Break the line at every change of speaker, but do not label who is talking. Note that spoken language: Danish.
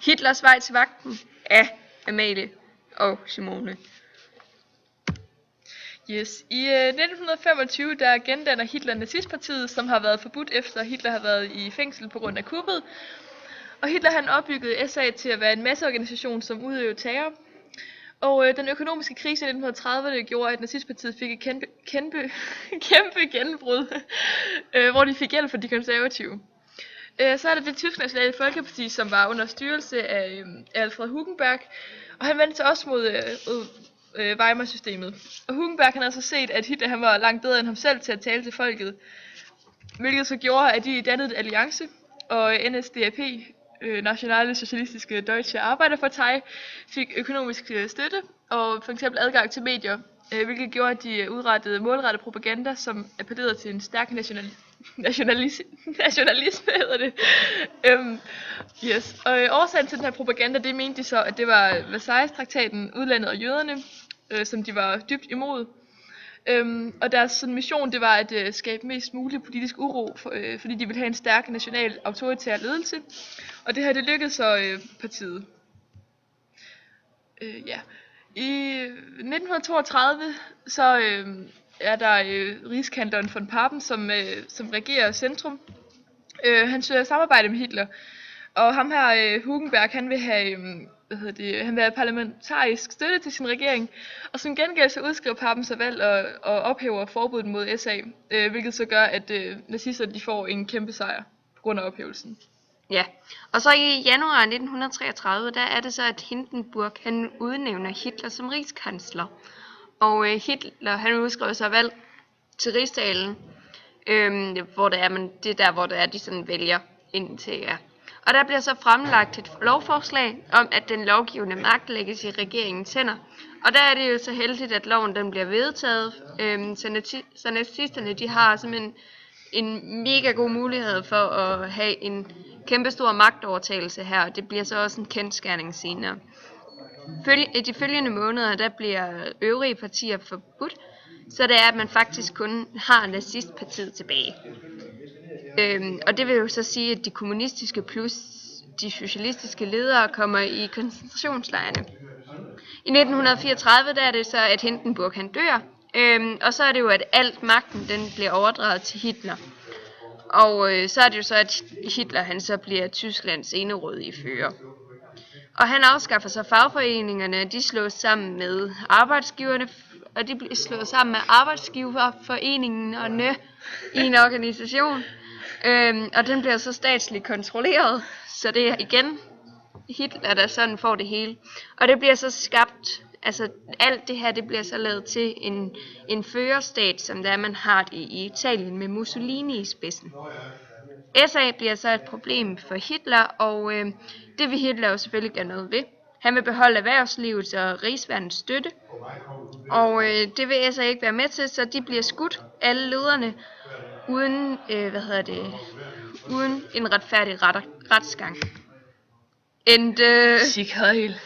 Hitlers vej til magten af Amalie og Simone.
Yes. I 1925 der gendanner Hitler nazistpartiet, som har været forbudt efter Hitler har været i fængsel på grund af kuppet. Og Hitler han opbyggede SA til at være en masseorganisation, som udøvede terror. Og den økonomiske krise i 1930'erne gjorde, at nazistpartiet fik et kæmpe gennembrud, hvor de fik hjælp fra de konservative. Så er der det tyske nationale folkeparti, som var under styrelse af Alfred Hugenberg, og han vendte sig også mod Weimar-systemet. Og Hugenberg han havde så set, at Hitler han var langt bedre end ham selv til at tale til folket, hvilket så gjorde, at de dannede en alliance, og NSDAP, Nationale Socialistiske Deutsche Arbejderpartei, fik økonomisk støtte og for eksempel adgang til medier, hvilket gjorde, at de udrettede målrettet propaganda, som appellerede til en stærk nationalisme hedder det. Yes. Og årsagen til den her propaganda, det mente de så, at det var Versailles-traktaten, udlandet og jøderne, som de var dybt imod. Og deres sådan, mission, det var at skabe mest mulig politisk uro, fordi de ville have en stærk national autoritær ledelse. Og det her, det lykkedes så partiet. Ja. I 1932 så er der rigskanteren von Papen, som regerer centrum. Han søger samarbejde med Hitler, og ham her Hugenberg, han vil have han vil have parlamentarisk støtte til sin regering, og som gengæld så udskriver Papen sig valg og ophæver forbuddet mod SA, hvilket så gør, at nazisterne de får en kæmpe sejr på grund af ophævelsen.
Ja, og så i januar 1933, der er det så, at Hindenburg han udnævner Hitler som rigskansler. Og Hitler han udskriver sig valg til rigsdagen, hvor det er der, hvor det er, de sådan vælger ind til, ja. Og der bliver så fremlagt et lovforslag om, at den lovgivende magt lægges i regeringens hænder. Og der er det jo så heldigt, at loven den bliver vedtaget, så nazisterne de har simpelthen en mega god mulighed for at have en kæmpestor magtovertagelse her, og det bliver så også en kendsgerning senere. I de følgende måneder, der bliver øvrige partier forbudt, så det er, at man faktisk kun har nazistpartiet tilbage. Og det vil jo så sige, at de kommunistiske plus de socialistiske ledere kommer i koncentrationslejrene. I 1934 der er det så, at Hindenburg han dør, og så er det jo, at alt magten den bliver overdraget til Hitler. Og så er det jo så, at Hitler han så bliver Tysklands enerådige fører. Og han afskaffer så fagforeningerne, de slås sammen med arbejdsgiverne, og de bliver slået sammen med arbejdsgiverforeningen og i en organisation. Og den bliver så statsligt kontrolleret, så det er igen Hitler, der sådan får det hele. Og det bliver så skabt, altså alt det her, det bliver så lavet til en førerstat, som der man har det i Italien med Mussolini i spidsen. SA bliver så et problem for Hitler, og det vil Hitler jo selvfølgelig gøre noget ved. Han vil beholde erhvervslivet og rigsværnets støtte, og det vil SA ikke være med til, så de bliver skudt, alle lederne, uden uden en retfærdig retsgang.
Sig heil.